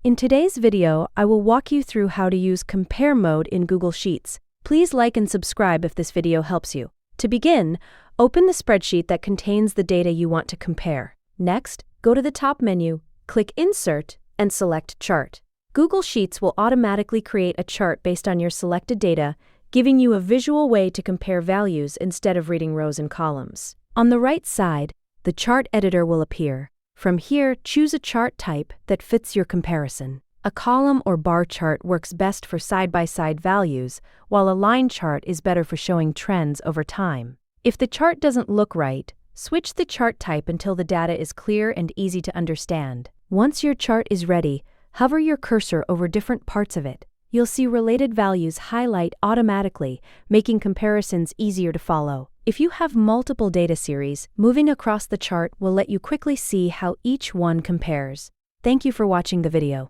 In today's video, I will walk you through how to use Compare Mode in Google Sheets. Please like and subscribe if this video helps you. To begin, open the spreadsheet that contains the data you want to compare. Next, go to the top menu, click Insert, and select Chart. Google Sheets will automatically create a chart based on your selected data, giving you a visual way to compare values instead of reading rows and columns. On the right side, the chart editor will appear. From here, choose a chart type that fits your comparison. A column or bar chart works best for side-by-side values, while a line chart is better for showing trends over time. If the chart doesn't look right, switch the chart type until the data is clear and easy to understand. Once your chart is ready, hover your cursor over different parts of it. You'll see related values highlight automatically, making comparisons easier to follow. If you have multiple data series, moving across the chart will let you quickly see how each one compares. Thank you for watching the video.